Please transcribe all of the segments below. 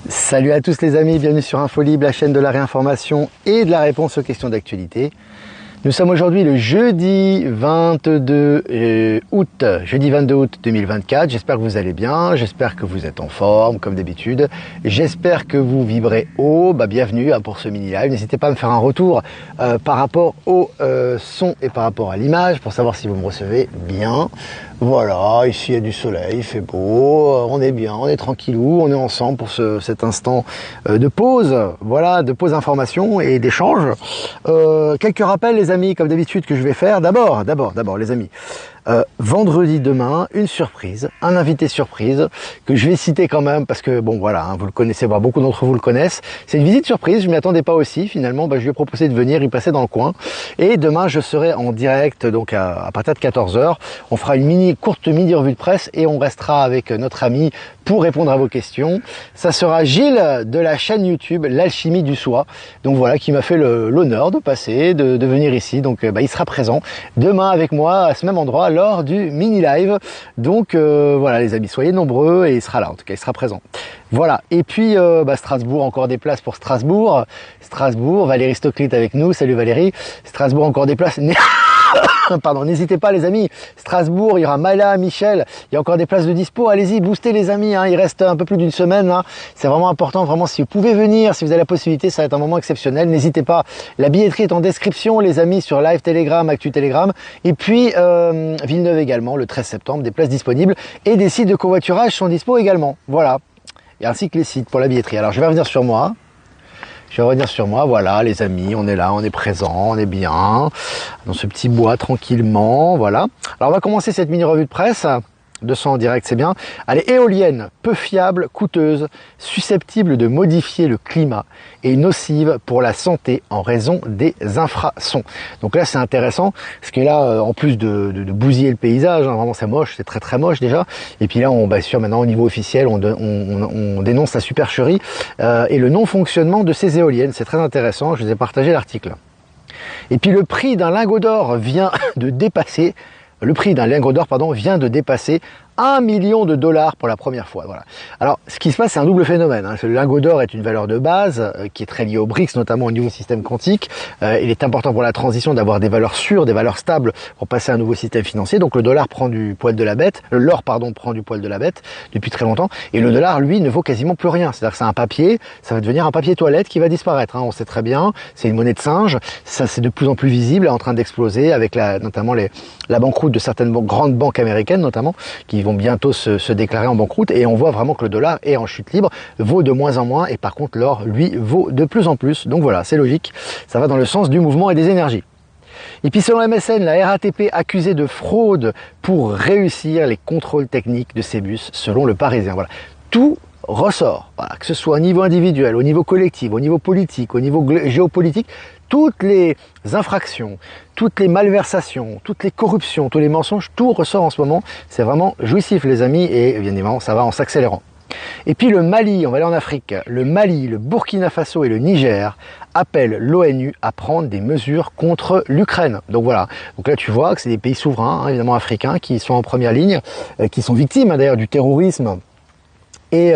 Salut à tous les amis, bienvenue sur InfoLib, la chaîne de la réinformation et de la réponse aux questions d'actualité. Nous sommes aujourd'hui le jeudi 22 août 2024. J'espère que vous allez bien, j'espère que vous êtes en forme comme d'habitude. J'espère que vous vibrez haut. Bienvenue pour ce mini live. N'hésitez pas à me faire un retour par rapport au son et par rapport à l'image pour savoir si vous me recevez bien. Voilà, ici il y a du soleil, il fait beau, on est bien, on est tranquillou, on est ensemble pour cet instant de pause, voilà, de pause information et d'échange. Quelques rappels les amis, comme d'habitude que je vais faire. D'abord les amis, vendredi demain, une surprise, un invité surprise que je vais citer quand même parce que bon voilà, vous le connaissez, voire beaucoup d'entre vous le connaissent. C'est une visite surprise, je m'y attendais pas aussi finalement. Je lui ai proposé de venir, il passait dans le coin et demain je serai en direct donc à partir de 14 h. On fera une courte mini revue de presse et on restera avec notre ami pour répondre à vos questions. Ça sera Gilles de la chaîne YouTube L'Alchimie du Soi, donc voilà, qui m'a fait l'honneur de passer, de venir ici. Donc il sera présent demain avec moi à ce même endroit lors du mini live. Donc voilà les amis, soyez nombreux et il sera là, en tout cas il sera présent. Voilà, et puis Strasbourg, encore des places pour Strasbourg, Valérie Stockley avec nous, salut Valérie. Strasbourg, encore des places. Pardon, n'hésitez pas les amis, Strasbourg, il y aura Mala, Michel, il y a encore des places de dispo, allez-y, boostez les amis, il reste un peu plus d'une semaine, c'est vraiment important, vraiment, si vous pouvez venir, si vous avez la possibilité, ça va être un moment exceptionnel, n'hésitez pas, la billetterie est en description les amis, sur Live Telegram, Actu Telegram, et puis Villeneuve également, le 13 septembre, des places disponibles, et des sites de covoiturage sont dispo également, voilà, et ainsi que les sites pour la billetterie. Alors je vais revenir sur moi, voilà les amis, on est là, on est présent, on est bien, dans ce petit bois tranquillement, voilà. Alors on va commencer cette mini revue de presse, 200 en direct c'est bien. Elle est éolienne, peu fiable, coûteuse, susceptible de modifier le climat et nocive pour la santé en raison des infrasons. Donc là c'est intéressant, parce que là en plus de bousiller le paysage, vraiment c'est moche, c'est très très moche déjà, et puis là on sûr maintenant au niveau officiel on dénonce la supercherie et le non-fonctionnement de ces éoliennes, c'est très intéressant, je vous ai partagé l'article. Et puis le prix d'un lingot d'or vient de dépasser 1 million de dollars pour la première fois. Voilà. Alors, ce qui se passe, c'est un double phénomène. Le lingot d'or est une valeur de base qui est très liée aux BRICS, notamment au niveau système quantique. Il est important pour la transition d'avoir des valeurs sûres, des valeurs stables pour passer à un nouveau système financier. Donc, le dollar prend du poil de la bête, l'or, prend du poil de la bête depuis très longtemps. Et le dollar, lui, ne vaut quasiment plus rien. C'est-à-dire que c'est un papier, ça va devenir un papier toilette qui va disparaître. On sait très bien, c'est une monnaie de singe. Ça, c'est de plus en plus visible, en train d'exploser avec notamment la banqueroute de certaines grandes banques américaines, notamment, qui vont bientôt se déclarer en banqueroute, et on voit vraiment que le dollar est en chute libre, vaut de moins en moins, et par contre l'or lui vaut de plus en plus. Donc voilà, c'est logique, ça va dans le sens du mouvement et des énergies. Et puis selon MSN, la RATP accusée de fraude pour réussir les contrôles techniques de ses bus, selon le Parisien. Voilà, tout ressort, voilà, que ce soit au niveau individuel, au niveau collectif, au niveau politique, au niveau géopolitique, toutes les infractions, toutes les malversations, toutes les corruptions, tous les mensonges, tout ressort en ce moment. C'est vraiment jouissif les amis, et bien évidemment ça va en s'accélérant. Et puis le Mali, on va aller en Afrique, le Mali, le Burkina Faso et le Niger appellent l'ONU à prendre des mesures contre l'Ukraine. Donc voilà, donc là tu vois que c'est des pays souverains, évidemment africains, qui sont en première ligne, qui sont victimes d'ailleurs du terrorisme du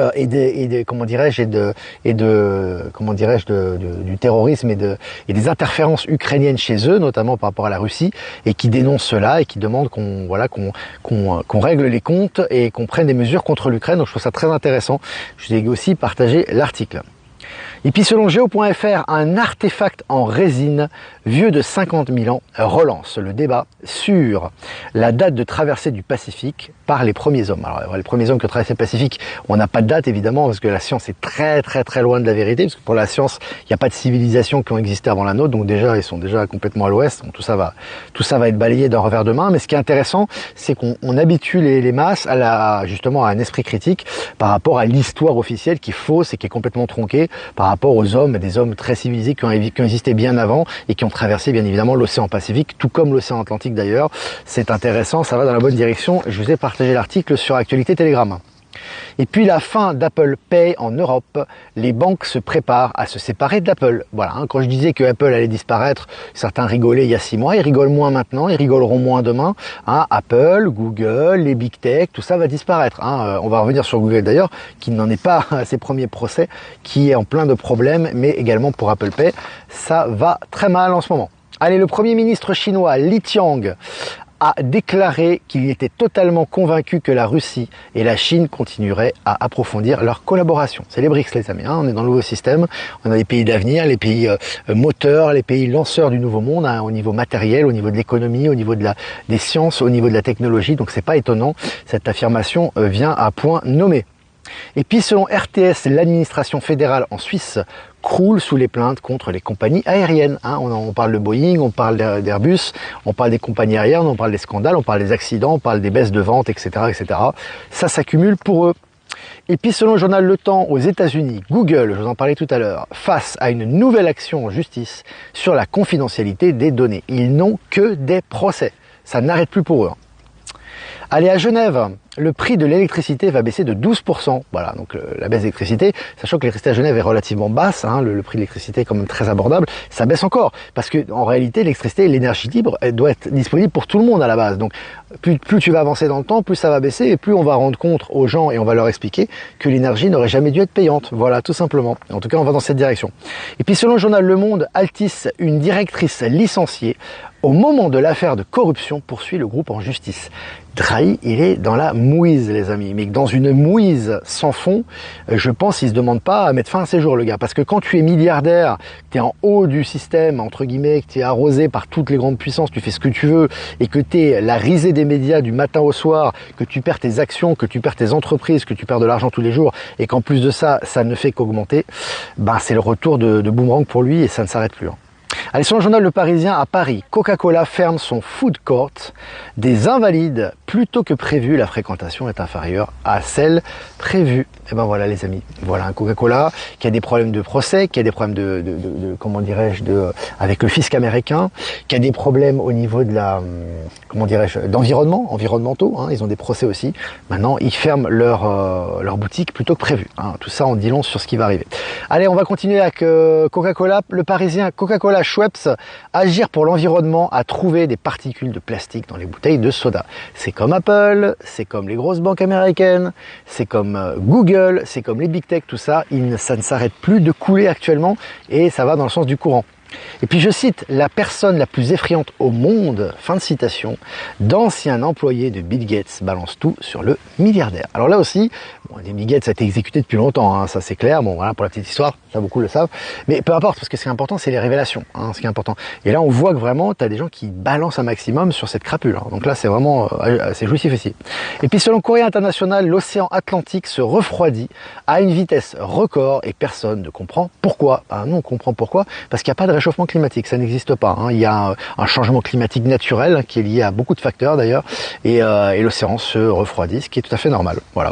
terrorisme et des interférences ukrainiennes chez eux, notamment par rapport à la Russie, et qui dénoncent cela et qui demandent qu'on règle les comptes et qu'on prenne des mesures contre l'Ukraine. Donc je trouve ça très intéressant. Je vous ai aussi partagé l'article. Et puis selon Geo.fr, un artefact en résine vieux de 50 000 ans relance le débat sur la date de traversée du Pacifique par les premiers hommes. Alors les premiers hommes qui ont traversé le Pacifique, on n'a pas de date évidemment, parce que la science est très très très loin de la vérité, parce que pour la science, il n'y a pas de civilisations qui ont existé avant la nôtre, donc déjà ils sont déjà complètement à l'ouest, donc tout ça va être balayé d'un revers de main. Mais ce qui est intéressant, c'est qu'on habitue les masses justement à un esprit critique par rapport à l'histoire officielle qui est fausse et qui est complètement tronquée par rapport aux hommes, des hommes très civilisés qui ont existé bien avant et qui ont traversé bien évidemment l'océan Pacifique, tout comme l'océan Atlantique d'ailleurs. C'est intéressant, ça va dans la bonne direction. Je vous ai partagé l'article sur Actualité Telegram. Et puis la fin d'Apple Pay en Europe, les banques se préparent à se séparer d'Apple. Voilà, hein, quand je disais que Apple allait disparaître, certains rigolaient il y a 6 mois, ils rigolent moins maintenant, ils rigoleront moins demain. Hein, Apple, Google, les big tech, tout ça va disparaître. Hein. On va revenir sur Google d'ailleurs, qui n'en est pas à ses premiers procès, qui est en plein de problèmes, mais également pour Apple Pay, ça va très mal en ce moment. Allez, le Premier ministre chinois Li Qiang a déclaré qu'il était totalement convaincu que la Russie et la Chine continueraient à approfondir leur collaboration. C'est les BRICS, les amis, hein, on est dans le nouveau système, on a les pays d'avenir, les pays moteurs, les pays lanceurs du nouveau monde, hein, au niveau matériel, au niveau de l'économie, au niveau des sciences, au niveau de la technologie, donc c'est pas étonnant, cette affirmation vient à point nommé. Et puis selon RTS, l'administration fédérale en Suisse croule sous les plaintes contre les compagnies aériennes. Hein. On parle de Boeing, on parle d'Airbus, on parle des compagnies aériennes, on parle des scandales, on parle des accidents, on parle des baisses de ventes, etc., etc. Ça s'accumule pour eux. Et puis selon le journal Le Temps, aux États-Unis, Google, je vous en parlais tout à l'heure, face à une nouvelle action en justice sur la confidentialité des données. Ils n'ont que des procès. Ça n'arrête plus pour eux. Hein. Allez, à Genève, le prix de l'électricité va baisser de 12%. Voilà, donc la baisse d'électricité, sachant que l'électricité à Genève est relativement basse, hein, le prix de l'électricité est quand même très abordable, ça baisse encore. Parce que en réalité, l'électricité, l'énergie libre, elle doit être disponible pour tout le monde à la base. Donc plus tu vas avancer dans le temps, plus ça va baisser et plus on va rendre compte aux gens et on va leur expliquer que l'énergie n'aurait jamais dû être payante. Voilà, tout simplement. En tout cas, on va dans cette direction. Et puis selon le journal Le Monde, Altis, une directrice licenciée, au moment de l'affaire de corruption, poursuit le groupe en justice. Drahi, il est dans la mouise, les amis. Mais dans une mouise sans fond, je pense qu'il ne se demande pas à mettre fin à ses jours, le gars. Parce que quand tu es milliardaire, que tu es en haut du système, entre guillemets, que tu es arrosé par toutes les grandes puissances, tu fais ce que tu veux, et que tu es la risée des médias du matin au soir, que tu perds tes actions, que tu perds tes entreprises, que tu perds de l'argent tous les jours, et qu'en plus de ça, ça ne fait qu'augmenter, ben c'est le retour de boomerang pour lui et ça ne s'arrête plus. Hein. Allez, sur le journal Le Parisien, à Paris, Coca-Cola ferme son food court. Des invalides, plutôt que prévu, la fréquentation est inférieure à celle prévue. Et ben voilà les amis, voilà un Coca-Cola qui a des problèmes de procès, qui a des problèmes comment dirais-je, avec le fisc américain, qui a des problèmes au niveau de la, comment dirais-je, environnementaux, hein, ils ont des procès aussi. Maintenant, ils ferment leur boutique plutôt que prévu. Hein. Tout ça en dit long sur ce qui va arriver. Allez, on va continuer avec Coca-Cola, Le Parisien, Coca-Cola Schweppes, agir pour l'environnement, à trouver des particules de plastique dans les bouteilles de soda. C'est comme Apple, c'est comme les grosses banques américaines, c'est comme Google, c'est comme les big tech, tout ça, ça ne s'arrête plus de couler actuellement et ça va dans le sens du courant. Et puis je cite, la personne la plus effrayante au monde, fin de citation, d'anciens employés de Bill Gates balance tout sur le milliardaire. Alors là aussi, bon, les Bill Gates, ça a été exécuté depuis longtemps, hein, ça c'est clair, bon voilà pour la petite histoire, ça beaucoup le savent, mais peu importe, parce que ce qui est important c'est les révélations, hein, ce qui est important. Et là on voit que vraiment, tu as des gens qui balancent un maximum sur cette crapule, hein. Donc là c'est vraiment, c'est jouissif ici. Et puis selon Courrier International, l'océan Atlantique se refroidit à une vitesse record et personne ne comprend pourquoi. Ah, nous on comprend pourquoi, parce qu'il n'y a pas de réchauffement climatique, ça n'existe pas. Hein. Il y a un changement climatique naturel hein, qui est lié à beaucoup de facteurs d'ailleurs, et l'océan se refroidit, ce qui est tout à fait normal. Voilà.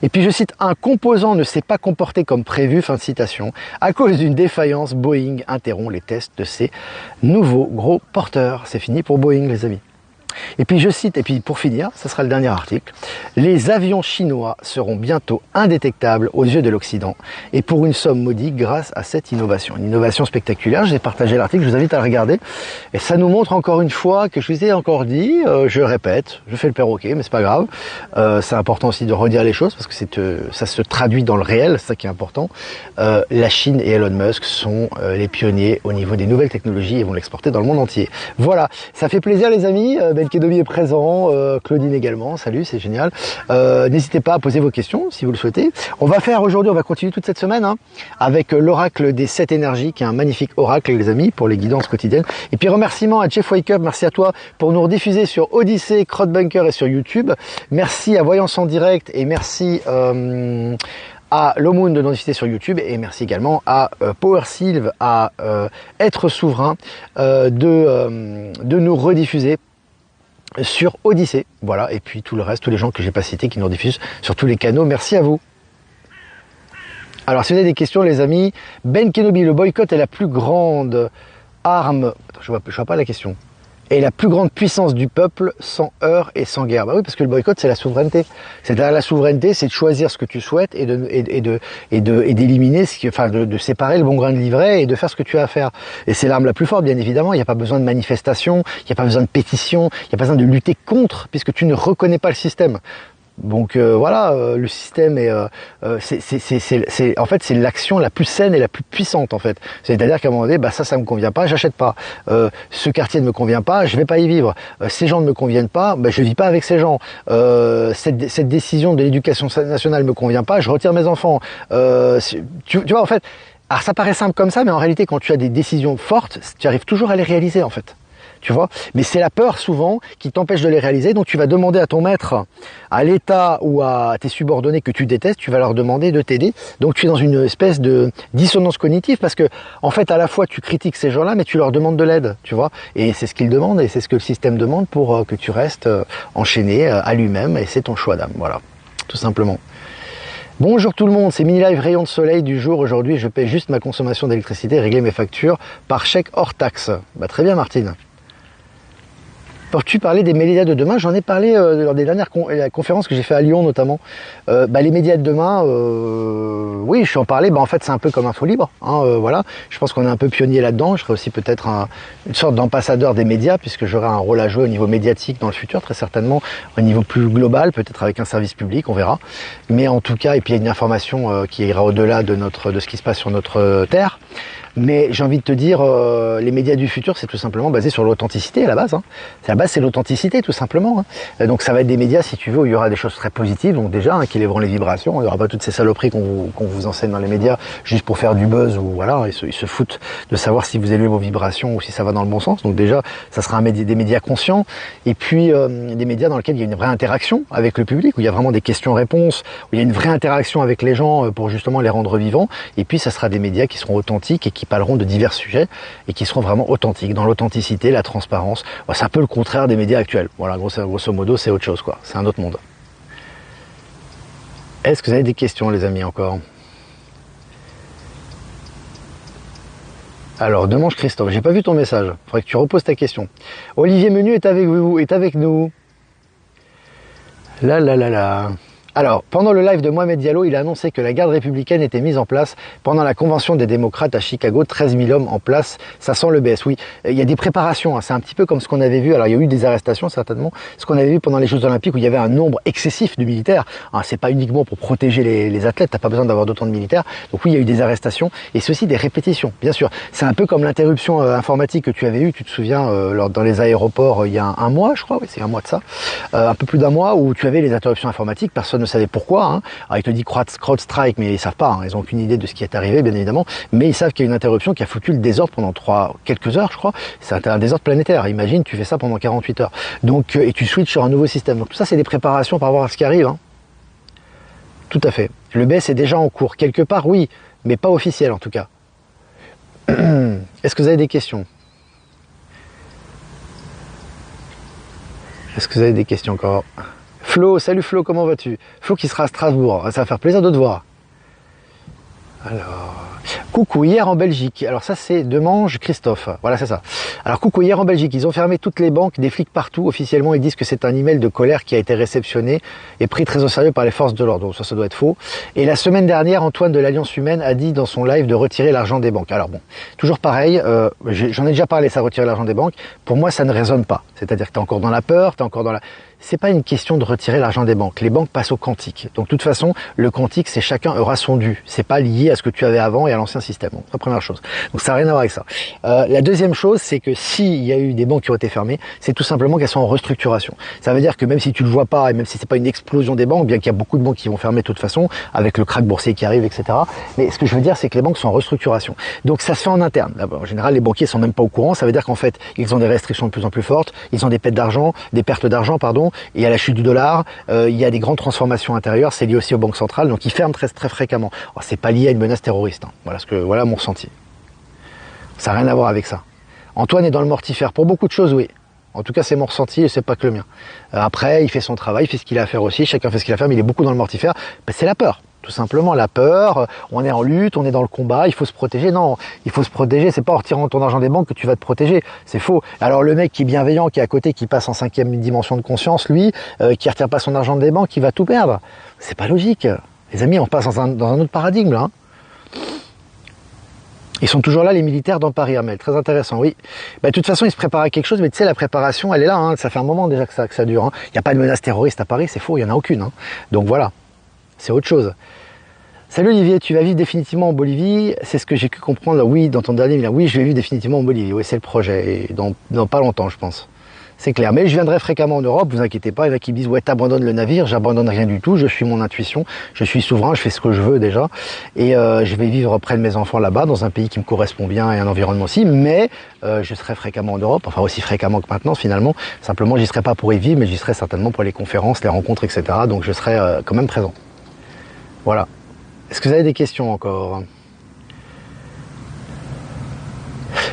Et puis je cite, un composant ne s'est pas comporté comme prévu, fin de citation, à cause d'une défaillance, Boeing interrompt les tests de ses nouveaux gros porteurs. C'est fini pour Boeing, les amis. Et puis je cite, et puis pour finir, ce sera le dernier article, les avions chinois seront bientôt indétectables aux yeux de l'Occident et pour une somme modique grâce à cette innovation. Une innovation spectaculaire, j'ai partagé l'article, je vous invite à le regarder et ça nous montre encore une fois que je vous ai encore dit, je répète, je fais le perroquet mais c'est pas grave, c'est important aussi de redire les choses parce que ça se traduit dans le réel, c'est ça qui est important. La Chine et Elon Musk sont les pionniers au niveau des nouvelles technologies et vont l'exporter dans le monde entier. Voilà, ça fait plaisir les amis. Ben Kedobi est présent, Claudine également, salut, c'est génial. N'hésitez pas à poser vos questions si vous le souhaitez. On va faire aujourd'hui, on va continuer toute cette semaine hein, avec l'oracle des 7 énergies, qui est un magnifique oracle les amis, pour les guidances quotidiennes. Et puis remerciements à Jeff Wake Up, merci à toi pour nous rediffuser sur Odyssée, Crowdbunker et sur YouTube. Merci à Voyance en Direct et merci à Lomoon de nous diffuser sur YouTube et merci également à Power Sylve, à Être Souverain de nous rediffuser sur Odyssée, voilà, et puis tout le reste, tous les gens que j'ai pas cités qui nous rediffusent sur tous les canaux, merci à vous. Alors si vous avez des questions les amis, Ben Kenobi, le boycott est la plus grande arme, attends, je vois pas la question. Et la plus grande puissance du peuple sans heurts et sans guerre. Bah oui, parce que le boycott, c'est la souveraineté. C'est-à-dire la souveraineté, c'est de choisir ce que tu souhaites et d'éliminer, enfin de séparer le bon grain de l'ivraie et de faire ce que tu as à faire. Et c'est l'arme la plus forte, bien évidemment. Il n'y a pas besoin de manifestation, il n'y a pas besoin de pétition, il n'y a pas besoin de lutter contre, puisque tu ne reconnais pas le système. Donc voilà, le système est, en fait c'est l'action la plus saine et la plus puissante en fait. C'est-à-dire qu'à un moment donné, bah ça me convient pas, j'achète pas. Ce quartier ne me convient pas, je vais pas y vivre. Ces gens ne me conviennent pas, bah je vis pas avec ces gens. Cette décision de l'éducation nationale me convient pas, je retire mes enfants. Tu vois en fait, alors ça paraît simple comme ça, mais en réalité quand tu as des décisions fortes, tu arrives toujours à les réaliser en fait. Tu vois, mais c'est la peur souvent qui t'empêche de les réaliser, donc tu vas demander à ton maître, à l'État ou à tes subordonnés que tu détestes, tu vas leur demander de t'aider. Donc tu es dans une espèce de dissonance cognitive parce que en fait à la fois tu critiques ces gens-là mais tu leur demandes de l'aide, tu vois. Et c'est ce qu'ils demandent et c'est ce que le système demande pour que tu restes enchaîné à lui-même et c'est ton choix d'âme, voilà, tout simplement. Bonjour tout le monde, c'est Mini Live Rayon de Soleil du jour. Aujourd'hui je paie juste ma consommation d'électricité et régler mes factures par chèque hors taxe. Bah, très bien Martine. Peux-tu parler des médias de demain? J'en ai parlé lors des dernières conférences que j'ai fait à Lyon notamment. Les médias de demain, oui, je suis en parler. En fait, c'est un peu comme Info Libre. Voilà. Je pense qu'on est un peu pionnier là-dedans. Je serai aussi peut-être une sorte d'ambassadeur des médias puisque j'aurai un rôle à jouer au niveau médiatique dans le futur, très certainement, au niveau plus global, peut-être avec un service public, on verra. Mais en tout cas, et puis il y a une information qui ira au-delà de ce qui se passe sur notre terre. Mais j'ai envie de te dire, les médias du futur, c'est tout simplement basé sur l'authenticité à la base. À la base, c'est l'authenticité, tout simplement. Donc ça va être des médias, si tu veux, où il y aura des choses très positives. Donc déjà, qui lèveront les vibrations. Il n'y aura pas toutes ces saloperies qu'on vous enseigne dans les médias, juste pour faire du buzz. Ou voilà, ils se foutent de savoir si vous élevez vos vibrations ou si ça va dans le bon sens. Donc déjà, ça sera des médias conscients. Et puis, des médias dans lesquels il y a une vraie interaction avec le public, où il y a vraiment des questions-réponses, où il y a une vraie interaction avec les gens pour justement les rendre vivants. Et puis, ça sera des médias qui seront authentiques et qui parleront de divers sujets et qui seront vraiment authentiques, dans l'authenticité, la transparence. C'est un peu le contraire des médias actuels. Voilà, grosso modo, c'est autre chose, quoi. C'est un autre monde. Est-ce que vous avez des questions, les amis, encore? Alors, Demange Christophe, j'ai pas vu ton message. Faudrait que tu reposes ta question. Olivier Menu est avec vous, est avec nous. Là. Alors, pendant le live de Mohamed Diallo, il a annoncé que la garde républicaine était mise en place pendant la convention des démocrates à Chicago, 13 000 hommes en place, ça sent le BS. Oui, il y a des préparations, c'est un petit peu comme ce qu'on avait vu, alors il y a eu des arrestations certainement, ce qu'on avait vu pendant les Jeux Olympiques où il y avait un nombre excessif de militaires, c'est pas uniquement pour protéger les athlètes, t'as pas besoin d'avoir d'autant de militaires, donc oui, il y a eu des arrestations, et c'est aussi des répétitions, bien sûr. C'est un peu comme l'interruption informatique que tu avais eue, tu te souviens, dans les aéroports il y a un mois, je crois, oui, c'est un mois de ça, un peu plus d'un mois, où tu avais les interruptions informatiques, personne ne savait pourquoi. Alors, il te dit CrowdStrike, mais ils savent pas. Ils n'ont aucune idée de ce qui est arrivé, bien évidemment. Mais ils savent qu'il y a une interruption qui a foutu le désordre pendant quelques heures, je crois. C'est un désordre planétaire. Imagine, tu fais ça pendant 48 heures. Donc, et tu switches sur un nouveau système. Donc, tout ça, c'est des préparations par rapport à ce qui arrive. Tout à fait. Le BS est déjà en cours. Quelque part, oui, mais pas officiel, en tout cas. Est-ce que vous avez des questions? Est-ce que vous avez des questions encore? Flo, salut Flo, comment vas-tu? Flo qui sera à Strasbourg, ça va faire plaisir de te voir. Alors, coucou, hier en Belgique, alors ça c'est Demange Christophe, voilà c'est ça. Alors coucou, hier en Belgique, ils ont fermé toutes les banques, des flics partout, officiellement ils disent que c'est un email de colère qui a été réceptionné et pris très au sérieux par les forces de l'ordre, donc ça doit être faux. Et la semaine dernière, Antoine de l'Alliance Humaine a dit dans son live de retirer l'argent des banques. Alors bon, toujours pareil, j'en ai déjà parlé, ça retirer l'argent des banques, pour moi ça ne résonne pas, c'est-à-dire que tu es encore dans la peur, tu es encore dans la... C'est pas une question de retirer l'argent des banques. Les banques passent au quantique. Donc, de toute façon, le quantique, c'est chacun aura son dû. C'est pas lié à ce que tu avais avant et à l'ancien système. Donc, la première chose. Donc, ça n'a rien à voir avec ça. La deuxième chose, c'est que s'il y a eu des banques qui ont été fermées, c'est tout simplement qu'elles sont en restructuration. Ça veut dire que même si tu le vois pas et même si c'est pas une explosion des banques, bien qu'il y a beaucoup de banques qui vont fermer de toute façon, avec le krach boursier qui arrive, etc. Mais ce que je veux dire, c'est que les banques sont en restructuration. Donc, ça se fait en interne. En général, les banquiers sont même pas au courant. Ça veut dire qu'en fait, ils ont des restrictions de plus en plus fortes. Ils ont des pertes d'argent, pardon. Il y a la chute du dollar, il y a des grandes transformations intérieures, c'est lié aussi aux banques centrales, donc ils ferment très, très fréquemment. C'est pas lié à une menace terroriste, voilà mon ressenti. Ça n'a rien à voir avec ça. Antoine est dans le mortifère, pour beaucoup de choses, oui. En tout cas, c'est mon ressenti et c'est pas que le mien. Après, il fait son travail, il fait ce qu'il a à faire aussi, chacun fait ce qu'il a à faire, mais il est beaucoup dans le mortifère. Ben, c'est la peur. Tout simplement la peur, on est en lutte, on est dans le combat, il faut se protéger. Non, il faut se protéger, c'est pas en retirant ton argent des banques que tu vas te protéger, c'est faux. Alors le mec qui est bienveillant, qui est à côté, qui passe en 5e dimension de conscience, lui, qui retire pas son argent des banques, il va tout perdre. C'est pas logique. Les amis, on passe dans un autre paradigme là. Ils sont toujours là, les militaires dans Paris, Armel. Très intéressant, oui. Bah, de toute façon, ils se préparent à quelque chose, mais tu sais, la préparation, elle est là. Hein. Ça fait un moment déjà que ça dure. Hein. Il n'y a pas de menace terroriste à Paris, c'est faux, il n'y en a aucune. Hein. Donc voilà, c'est autre chose. Salut Olivier, tu vas vivre définitivement en Bolivie. C'est ce que j'ai pu comprendre, oui, dans ton dernier video. Oui, je vais vivre définitivement en Bolivie. Oui, c'est le projet. Et dans pas longtemps, je pense. C'est clair. Mais je viendrai fréquemment en Europe, vous inquiétez pas. Il y en a qui me disent, ouais, t'abandonnes le navire. J'abandonne rien du tout. Je suis mon intuition. Je suis souverain. Je fais ce que je veux déjà. Et je vais vivre près de mes enfants là-bas, dans un pays qui me correspond bien et un environnement aussi. Mais je serai fréquemment en Europe. Enfin, aussi fréquemment que maintenant, finalement. Simplement, j'y serai pas pour y vivre, mais j'y serai certainement pour les conférences, les rencontres, etc. Donc, je serai quand même présent. Voilà. Est-ce que vous avez des questions encore?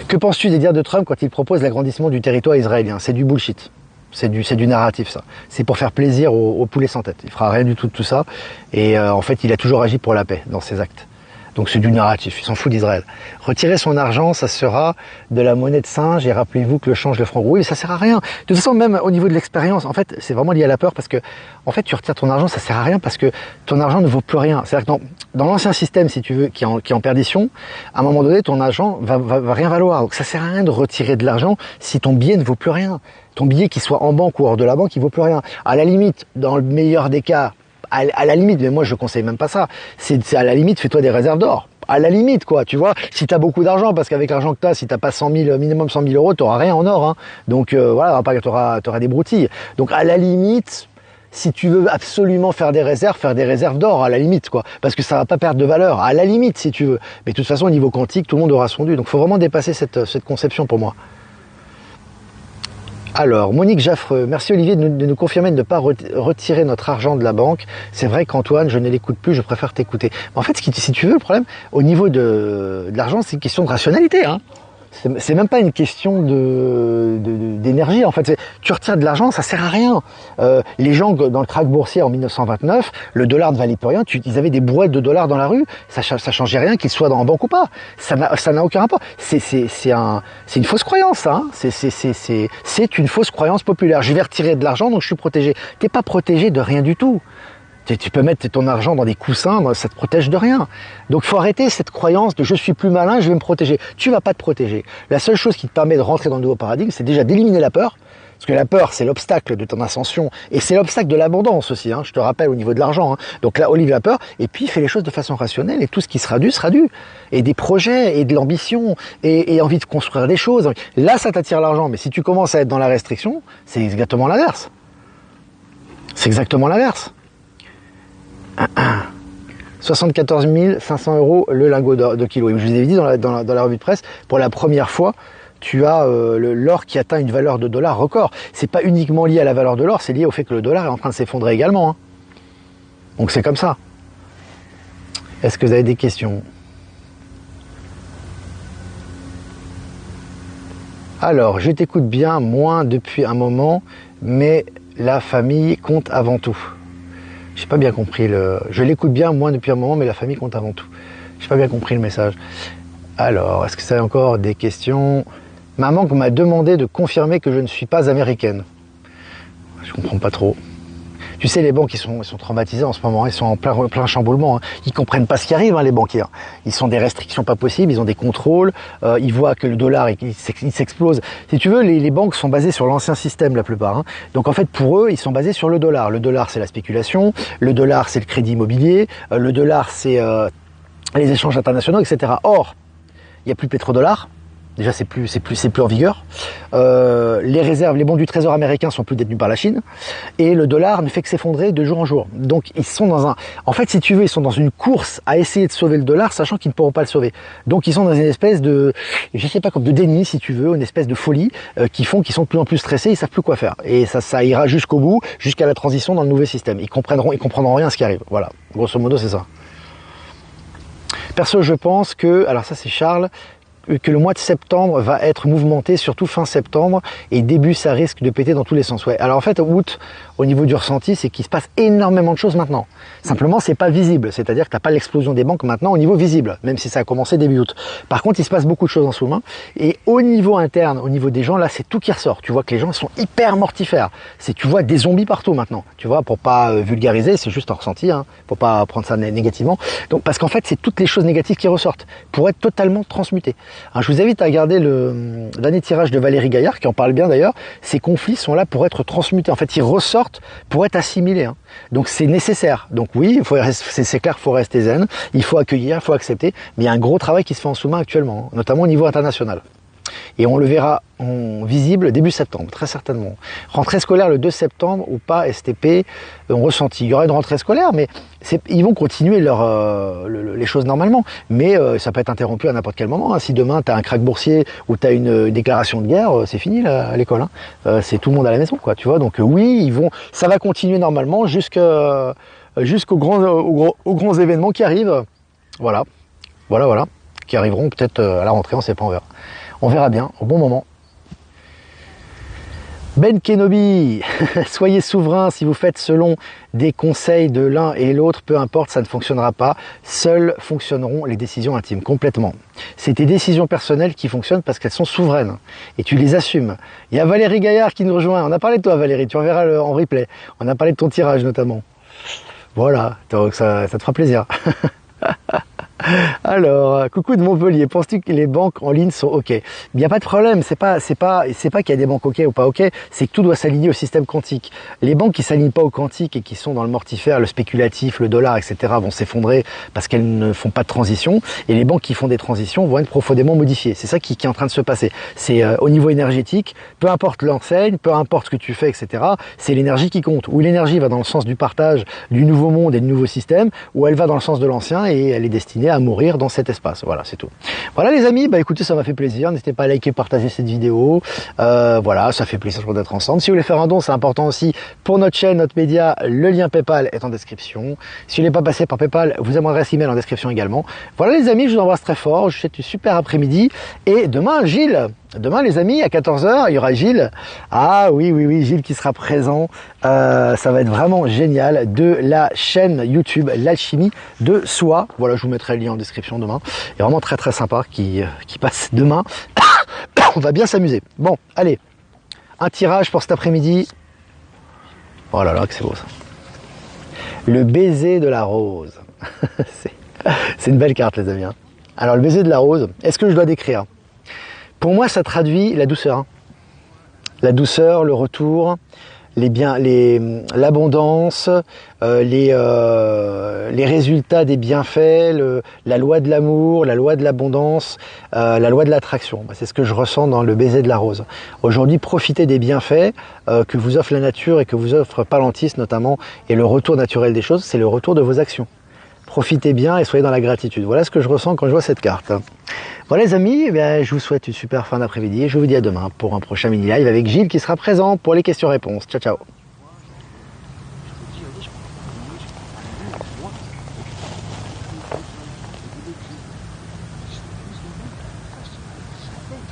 Que penses-tu des dires de Trump quand il propose l'agrandissement du territoire israélien? C'est du bullshit. C'est du narratif, ça. C'est pour faire plaisir aux poulets sans tête. Il fera rien du tout de tout ça. Et en fait, il a toujours agi pour la paix dans ses actes. Donc c'est du narratif, il s'en fout d'Israël. Retirer son argent, ça sera de la monnaie de singe, et rappelez-vous que le change le franc. Oui, mais ça sert à rien. De toute façon, même au niveau de l'expérience, en fait, c'est vraiment lié à la peur, parce que, en fait, tu retires ton argent, ça sert à rien, parce que ton argent ne vaut plus rien. C'est-à-dire que dans l'ancien système, si tu veux, qui est en perdition, à un moment donné, ton argent va rien valoir. Donc ça sert à rien de retirer de l'argent si ton billet ne vaut plus rien. Ton billet, qu'il soit en banque ou hors de la banque, il vaut plus rien. À la limite, dans le meilleur des cas, à la limite, mais moi je conseille même pas ça, c'est à la limite, fais-toi des réserves d'or. À la limite, quoi, tu vois, si t'as beaucoup d'argent, parce qu'avec l'argent que t'as, si t'as pas 100 000, minimum 100 000 euros, t'auras rien en or, hein. Donc voilà, t'auras des broutilles. Donc à la limite, si tu veux absolument faire des réserves d'or, à la limite, quoi, parce que ça va pas perdre de valeur, à la limite, si tu veux. Mais de toute façon, au niveau quantique, tout le monde aura son dû. Donc faut vraiment dépasser cette conception pour moi. Alors, Monique Jaffreux, merci Olivier de nous confirmer de ne pas retirer notre argent de la banque. C'est vrai qu'Antoine, je ne l'écoute plus, je préfère t'écouter. En fait, si tu veux, le problème, au niveau de l'argent, c'est une question de rationalité, hein. C'est même pas une question d'énergie, en fait. Tu retires de l'argent, ça sert à rien. Les gens, dans le krach boursier en 1929, le dollar ne valait plus rien. Ils avaient des brouettes de dollars dans la rue. Ça changeait rien qu'ils soient en banque ou pas. Ça n'a aucun rapport. C'est une fausse croyance, ça, hein. C'est une fausse croyance populaire. Je vais retirer de l'argent, donc je suis protégé. T'es pas protégé de rien du tout. Tu peux mettre ton argent dans des coussins, ça te protège de rien. Donc il faut arrêter cette croyance de je suis plus malin, je vais me protéger. Tu vas pas te protéger. La seule chose qui te permet de rentrer dans le nouveau paradigme, c'est déjà d'éliminer la peur. Parce que la peur, c'est l'obstacle de ton ascension. Et c'est l'obstacle de l'abondance aussi, hein, je te rappelle, au niveau de l'argent. Hein. Donc là, olive la peur, et puis fais les choses de façon rationnelle, et tout ce qui sera dû, sera dû. Et des projets, et de l'ambition, et envie de construire des choses. Là, ça t'attire l'argent. Mais si tu commences à être dans la restriction, c'est exactement l'inverse. C'est exactement l'inverse. 74 500 € le lingot de kilo. Et je vous avais dit dans la revue de presse, pour la première fois, tu as l'or qui atteint une valeur de dollar record. C'est pas uniquement lié à la valeur de l'or, c'est lié au fait que le dollar est en train de s'effondrer également. Hein. Donc c'est comme ça. Est-ce que vous avez des questions? Alors, je t'écoute bien, moins depuis un moment, mais la famille compte avant tout. J'ai pas bien compris Je l'écoute bien, moins depuis un moment, mais la famille compte avant tout. J'ai pas bien compris le message. Alors, est-ce que ça a encore des questions? Maman m'a demandé de confirmer que je ne suis pas américaine. Je comprends pas trop. Tu sais, les banques, ils sont traumatisés en ce moment, ils sont en plein chamboulement. Hein. Ils comprennent pas ce qui arrive, hein, les banquiers. Ils sont des restrictions pas possibles, ils ont des contrôles, ils voient que le dollar, il s'explose. Si tu veux, les banques sont basées sur l'ancien système, la plupart. Hein. Donc en fait, pour eux, ils sont basés sur le dollar. Le dollar, c'est la spéculation, le dollar, c'est le crédit immobilier, le dollar, c'est les échanges internationaux, etc. Or, il n'y a plus de pétrodollar. Déjà, c'est plus en vigueur. Les réserves, les bons du trésor américain sont plus détenus par la Chine. Et le dollar ne fait que s'effondrer de jour en jour. Donc, ils sont en fait, si tu veux, ils sont dans une course à essayer de sauver le dollar, sachant qu'ils ne pourront pas le sauver. Donc, ils sont dans une espèce de, je sais pas, comme de déni, si tu veux, une espèce de folie, qui font qu'ils sont de plus en plus stressés, ils savent plus quoi faire. Et ça ira jusqu'au bout, jusqu'à la transition dans le nouveau système. Ils comprendront rien à ce qui arrive. Voilà. Grosso modo, c'est ça. Perso, je pense que, alors ça, c'est Charles, que le mois de septembre va être mouvementé, surtout fin septembre, et début ça risque de péter dans tous les sens. Ouais. Alors en fait, août, au niveau du ressenti, c'est qu'il se passe énormément de choses maintenant. Simplement, c'est pas visible, c'est-à-dire que t'as pas l'explosion des banques maintenant au niveau visible, même si ça a commencé début août. Par contre, il se passe beaucoup de choses en sous-main, et au niveau interne, au niveau des gens, là, c'est tout qui ressort. Tu vois que les gens sont hyper mortifères. Tu vois des zombies partout maintenant. Tu vois, pour pas vulgariser, c'est juste un ressenti, hein, pour pas prendre ça négativement. Donc, parce qu'en fait, c'est toutes les choses négatives qui ressortent pour être totalement transmutées. Alors, je vous invite à regarder le dernier tirage de Valérie Gaillard, qui en parle bien d'ailleurs. Ces conflits sont là pour être transmutés. En fait, ils ressortent pour être assimilés. Hein. Donc, c'est nécessaire. Donc, oui, c'est clair qu'il faut rester zen. Il faut accueillir, il faut accepter. Mais il y a un gros travail qui se fait en sous-main actuellement, hein, notamment au niveau international. Et on le verra en visible début septembre, très certainement. Rentrée scolaire le 2 septembre ou pas, STP, on ressentit. Il y aura une rentrée scolaire, mais ils vont continuer les choses normalement. Mais ça peut être interrompu à n'importe quel moment. Hein. Si demain, tu as un krach boursier ou tu as une déclaration de guerre, c'est fini là, à l'école. Hein. C'est tout le monde à la maison, quoi. Tu vois. Donc oui, ça va continuer normalement jusqu'aux grands événements qui arrivent. Voilà. Qui arriveront peut-être à la rentrée, on ne sait pas, on verra. On verra bien, au bon moment. Ben Kenobi, soyez souverain si vous faites selon des conseils de l'un et l'autre, peu importe, ça ne fonctionnera pas. Seules fonctionneront les décisions intimes, complètement. C'est tes décisions personnelles qui fonctionnent parce qu'elles sont souveraines et tu les assumes. Il y a Valérie Gaillard qui nous rejoint. On a parlé de toi, Valérie, tu en verras en replay. On a parlé de ton tirage notamment. Voilà, donc ça te fera plaisir. Alors, coucou de Montpellier, penses-tu que les banques en ligne sont OK? Il n'y a pas de problème, c'est pas qu'il y a des banques OK ou pas OK, c'est que tout doit s'aligner au système quantique. Les banques qui ne s'alignent pas au quantique et qui sont dans le mortifère, le spéculatif, le dollar, etc. vont s'effondrer parce qu'elles ne font pas de transition, et les banques qui font des transitions vont être profondément modifiées. C'est ça qui est en train de se passer. C'est au niveau énergétique, peu importe l'enseigne, peu importe ce que tu fais, etc. C'est l'énergie qui compte. Ou l'énergie va dans le sens du partage du nouveau monde et du nouveau système, ou elle va dans le sens de l'ancien et elle est destinée à mourir dans cet espace. Voilà, c'est tout. Voilà les amis, bah écoutez, ça m'a fait plaisir. N'hésitez pas à liker, partager cette vidéo. Voilà, ça fait plaisir d'être ensemble. Si vous voulez faire un don, c'est important aussi pour notre chaîne, notre média. Le lien PayPal est en description. Si vous n'êtes pas passé par PayPal, vous avez mon adresse email en description également. Voilà les amis, je vous embrasse très fort. Je vous souhaite une super après-midi. Et demain, Gilles. Demain, les amis, à 14 h, il y aura Gilles. Ah oui, Gilles qui sera présent. Ça va être vraiment génial, de la chaîne YouTube L'Alchimie de Soi. Voilà, je vous mettrai le lien en description demain. Et vraiment très très sympa qui passe demain. On va bien s'amuser. Bon, allez, un tirage pour cet après-midi. Oh là là, que c'est beau ça. Le baiser de la rose. C'est une belle carte, les amis. Hein. Alors, le baiser de la rose, est-ce que je dois décrire ? Pour moi, ça traduit la douceur. Hein. La douceur, le retour, l'abondance, les résultats des bienfaits, la loi de l'amour, la loi de l'abondance, la loi de l'attraction. C'est ce que je ressens dans le baiser de la rose. Aujourd'hui, profitez des bienfaits que vous offre la nature et que vous offre Palantis notamment, et le retour naturel des choses, c'est le retour de vos actions. Profitez bien et soyez dans la gratitude. Voilà ce que je ressens quand je vois cette carte. Voilà les amis, je vous souhaite une super fin d'après-midi et je vous dis à demain pour un prochain mini-live avec Gilles qui sera présent pour les questions-réponses. Ciao, ciao.